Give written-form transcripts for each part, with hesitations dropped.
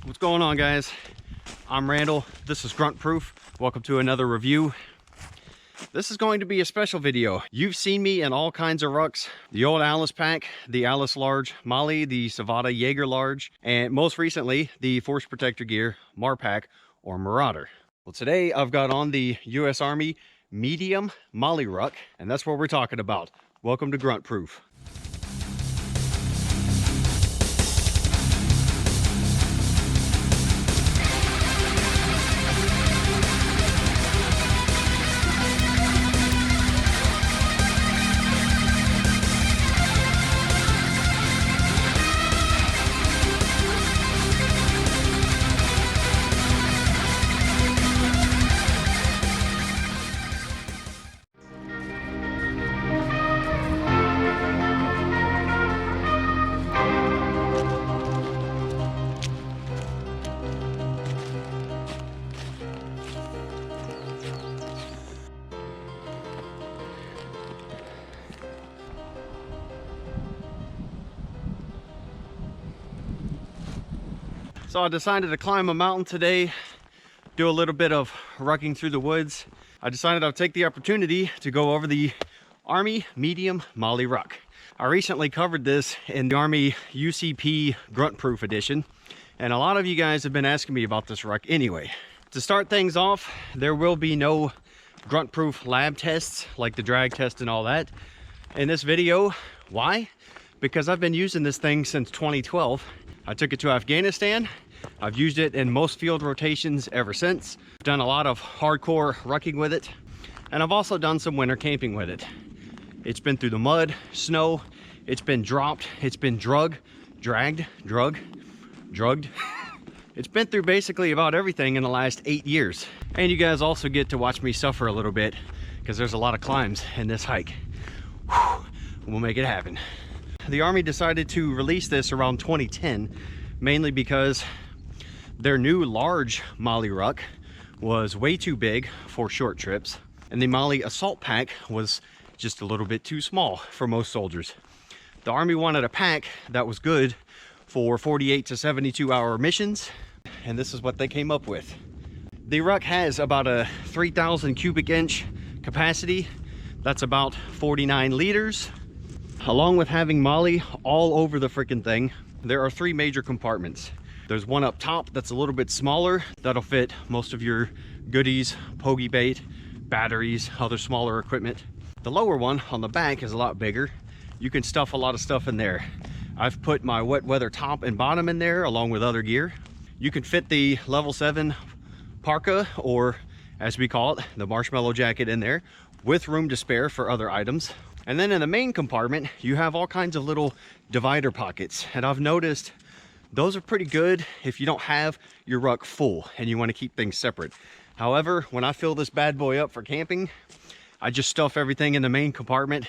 What's going on, guys? I'm Randall. This is Grunt Proof. Welcome to another review. This is going to be a special video. You've seen me in all kinds of rucks. The old Alice pack, the Alice Large Molly, the Savada Jaeger Large, and most recently, the Force Protector Gear Marpack or Marauder. Well, today I've got on the U.S. Army Medium Molly Ruck, and that's what we're talking about. Welcome to Grunt Proof. So I decided to climb a mountain today, do a little bit of rucking through the woods. I decided I'd take the opportunity to go over the Army Medium Molly Ruck. I recently covered this in the Army UCP Grunt Proof edition, and a lot of you guys have been asking me about this ruck anyway. To start things off, there will be no Grunt Proof lab tests like the drag test and all that in this video. Why? Because I've been using this thing since 2012. I took it to Afghanistan. I've used it in most field rotations ever since. I've done a lot of hardcore rucking with it, and I've also done some winter camping with it. It's been through the mud, snow, it's been dropped, it's been drugged. It's been through basically about everything in the last 8 years. And you guys also get to watch me suffer a little bit because there's a lot of climbs in this hike. Whew, we'll make it happen. The Army decided to release this around 2010, mainly because their new large Molly ruck was way too big for short trips, and the Molly Assault Pack was just a little bit too small for most soldiers. The Army wanted a pack that was good for 48 to 72 hour missions, and this is what they came up with. The ruck has about a 3,000 cubic inch capacity. That's about 49 liters. Along with having Molly all over the freaking thing, there are 3 major compartments. There's one up top that's a little bit smaller. That'll fit most of your goodies, pogey bait, batteries, other smaller equipment. The lower one on the back is a lot bigger. You can stuff a lot of stuff in there. I've put my wet weather top and bottom in there along with other gear. You can fit the level 7 parka, or as we call it, the marshmallow jacket in there, with room to spare for other items. And then in the main compartment, you have all kinds of little divider pockets. And I've noticed those are pretty good if you don't have your ruck full and you want to keep things separate. However, when I fill this bad boy up for camping, I just stuff everything in the main compartment.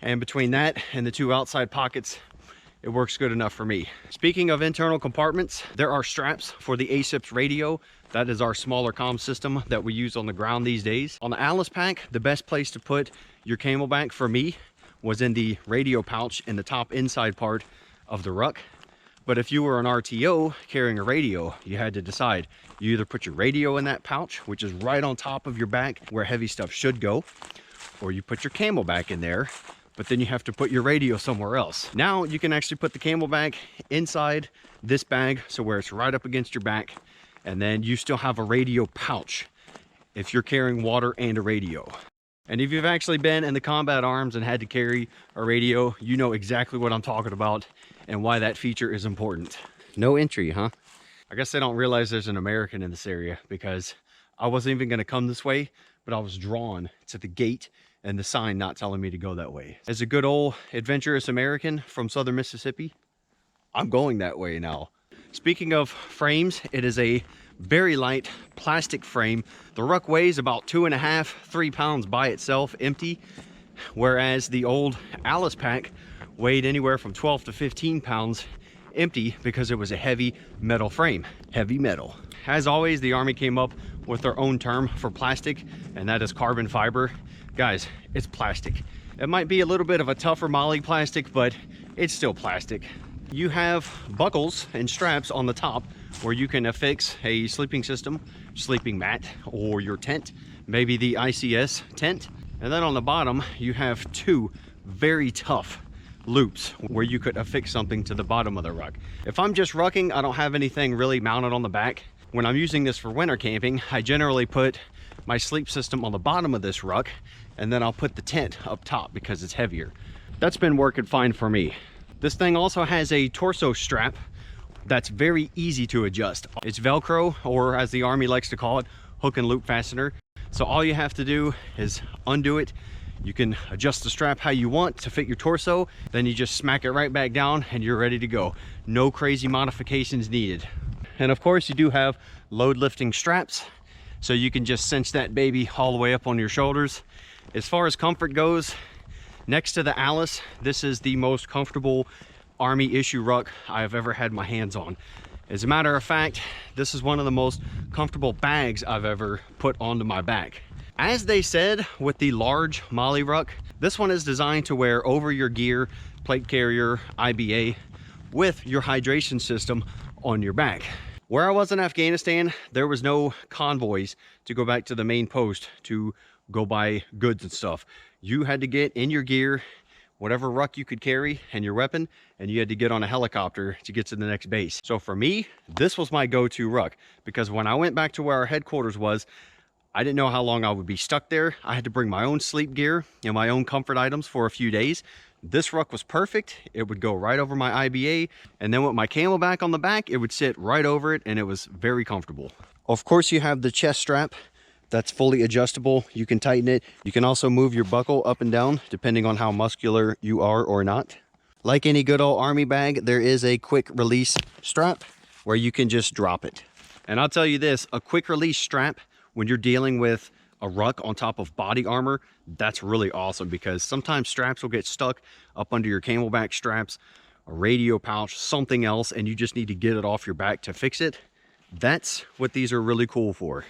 And between that and the 2 outside pockets, it works good enough for me. Speaking of internal compartments, there are straps for the ASIPS radio. That is our smaller comm system that we use on the ground these days. On the Alice pack, the best place to put your camelback for me was in the radio pouch in the top inside part of the ruck. But if you were an RTO carrying a radio, you had to decide. You either put your radio in that pouch, which is right on top of your back where heavy stuff should go, or you put your camelback in there, but then you have to put your radio somewhere else. Now you can actually put the camelback inside this bag, so where it's right up against your back, and then you still have a radio pouch if you're carrying water and a radio. And if you've actually been in the combat arms and had to carry a radio, you know exactly what I'm talking about and why that feature is important. No entry, huh? I guess they don't realize there's an American in this area, because I wasn't even gonna come this way, but I was drawn to the gate and the sign not telling me to go that way. As a good old adventurous American from southern Mississippi, I'm going that way now. Speaking of frames, it is a very light plastic frame. The ruck weighs about 2.5 to 3 pounds by itself, empty, whereas the old Alice pack weighed anywhere from 12 to 15 pounds empty, because it was a heavy metal frame. Heavy metal. As always, the Army came up with their own term for plastic, and that is carbon fiber. Guys, it's plastic. It might be a little bit of a tougher moly plastic, but it's still plastic. You have buckles and straps on the top where you can affix a sleeping system, sleeping mat, or your tent, maybe the ICS tent. And then on the bottom, you have two very tough loops where you could affix something to the bottom of the ruck. If I'm just rucking, I don't have anything really mounted on the back. When I'm using this for winter camping, I generally put my sleep system on the bottom of this ruck, and then I'll put the tent up top because it's heavier. That's been working fine for me. This thing also has a torso strap that's very easy to adjust. It's Velcro, or as the Army likes to call it, hook and loop fastener. So all you have to do is undo it. You can adjust the strap how you want to fit your torso, then you just smack it right back down and you're ready to go. No crazy modifications needed. And of course you do have load lifting straps, so you can just cinch that baby all the way up on your shoulders. As far as comfort goes, next to the Alice, this is the most comfortable Army issue ruck I've ever had my hands on. As a matter of fact, this is one of the most comfortable bags I've ever put onto my back. As they said with the large Molly ruck, this one is designed to wear over your gear, plate carrier, IBA, with your hydration system on your back. Where I was in Afghanistan, there was no convoys to go back to the main post to go buy goods and stuff. You had to get in your gear, whatever ruck you could carry and your weapon, and you had to get on a helicopter to get to the next base. So for me, this was my go-to ruck, because when I went back to where our headquarters was, I didn't know how long I would be stuck there. I had to bring my own sleep gear and my own comfort items for a few days. This ruck was perfect. It would go right over my IBA, and then with my camelback on the back, it would sit right over it, and it was very comfortable. Of course, you have the chest strap that's fully adjustable. You can tighten it. You can also move your buckle up and down depending on how muscular you are or not. Like any good old Army bag, there is a quick release strap where you can just drop it. And I'll tell you this, a quick release strap when you're dealing with a ruck on top of body armor, that's really awesome, because sometimes straps will get stuck up under your camelback straps, a radio pouch, something else, and you just need to get it off your back to fix it. That's what these are really cool for.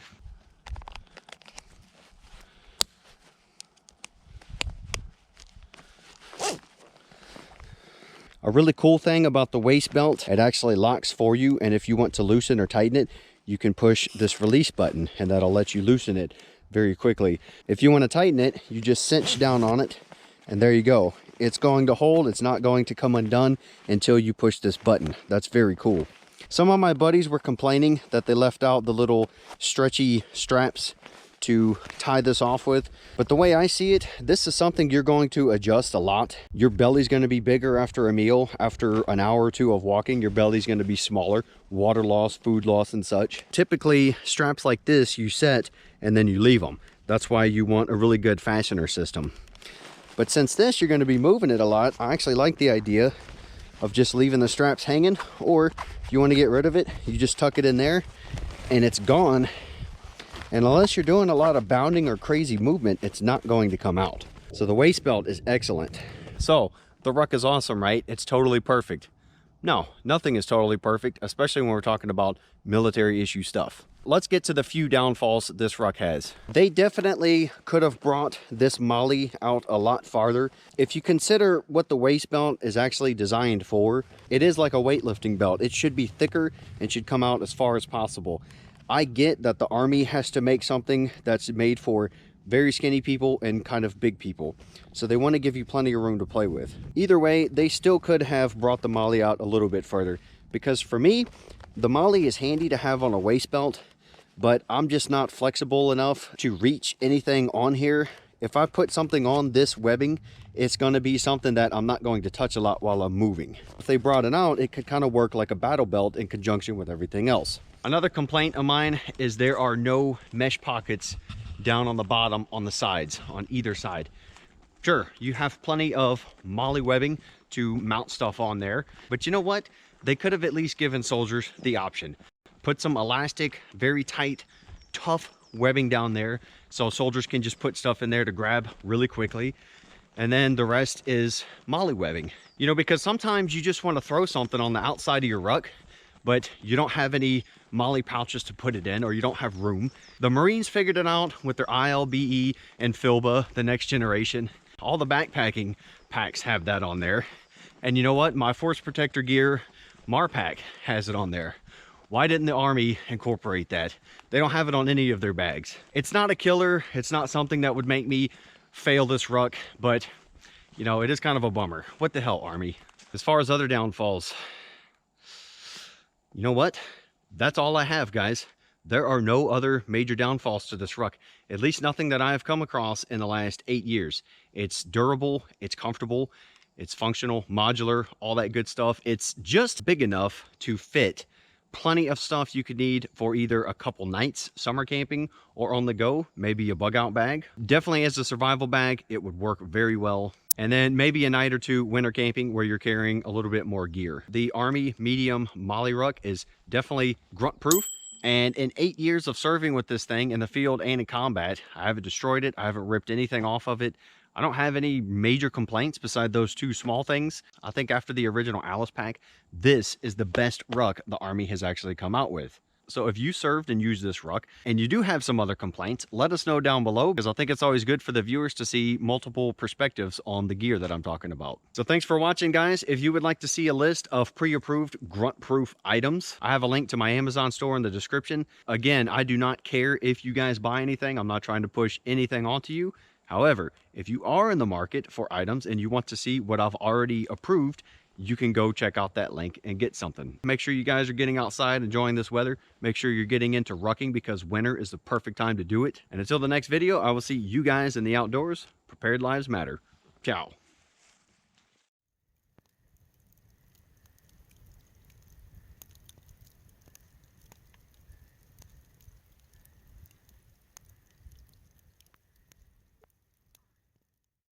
A really cool thing about the waist belt, it actually locks for you, and if you want to loosen or tighten it, you can push this release button and that'll let you loosen it very quickly. If you want to tighten it, you just cinch down on it, and there you go. It's going to hold. It's not going to come undone until you push this button. That's very cool. Some of my buddies were complaining that they left out the little stretchy straps to tie this off with, but the way I see it, this is something you're going to adjust a lot. Your belly's going to be bigger after a meal. After an hour or two of walking, your belly's going to be smaller, water loss, food loss, and such. Typically straps like this you set and then you leave them. That's why you want a really good fastener system. But since this, you're going to be moving it a lot, I actually like the idea of just leaving the straps hanging, or if you want to get rid of it, you just tuck it in there and it's gone. And unless you're doing a lot of bounding or crazy movement, it's not going to come out. So the waist belt is excellent. So the ruck is awesome, right? It's totally perfect. No, nothing is totally perfect, especially when we're talking about military issue stuff. Let's get to the few downfalls this ruck has. They definitely could have brought this Molly out a lot farther. If you consider what the waist belt is actually designed for, it is like a weightlifting belt. It should be thicker and should come out as far as possible. I get that the Army has to make something that's made for very skinny people and kind of big people, so they want to give you plenty of room to play with. Either way, they still could have brought the Molly out a little bit further, because for me, the Molly is handy to have on a waist belt, but I'm just not flexible enough to reach anything on here. If I put something on this webbing, it's going to be something that I'm not going to touch a lot while I'm moving. If they brought it out, it could kind of work like a battle belt in conjunction with everything else. Another complaint of mine is there are no mesh pockets down on the bottom on the sides, on either side. Sure, you have plenty of Molly webbing to mount stuff on there, but you know what? They could have at least given soldiers the option. Put some elastic, very tight, tough webbing down there so soldiers can just put stuff in there to grab really quickly. And then the rest is Molly webbing. You know, because sometimes you just want to throw something on the outside of your ruck, but you don't have any Molly pouches to put it in, or you don't have room. The Marines figured it out with their ILBE and FILBA, the next generation. All the backpacking packs have that on there. And you know what? My Force Protector gear, Marpack, has it on there. Why didn't the Army incorporate that? They don't have it on any of their bags. It's not a killer. It's not something that would make me fail this ruck, but you know, it is kind of a bummer. What the hell, Army? As far as other downfalls, you know what? That's all I have, guys. There are no other major downfalls to this ruck, at least nothing that I have come across in the last 8 years. It's durable, it's comfortable, it's functional, modular, all that good stuff. It's just big enough to fit plenty of stuff you could need for either a couple nights summer camping or on the go, maybe a bug out bag. Definitely as a survival bag, it would work very well. And then maybe a night or two winter camping where you're carrying a little bit more gear. The Army medium Molly ruck is definitely grunt proof. And in 8 years of serving with this thing in the field and in combat, I haven't destroyed it. I haven't ripped anything off of it. I don't have any major complaints beside those two small things. I think after the original Alice pack, this is the best ruck the Army has actually come out with. So if you served and used this ruck and you do have some other complaints, let us know down below, because I think it's always good for the viewers to see multiple perspectives on the gear that I'm talking about. So thanks for watching, guys. If you would like to see a list of pre-approved grunt-proof items, I have a link to my Amazon store in the description. Again, I do not care if you guys buy anything. I'm not trying to push anything onto you. However, if you are in the market for items and you want to see what I've already approved, you can go check out that link and get something. Make sure you guys are getting outside, enjoying this weather. Make sure you're getting into rucking, because winter is the perfect time to do it. And until the next video, I will see you guys in the outdoors. Prepared lives matter. Ciao.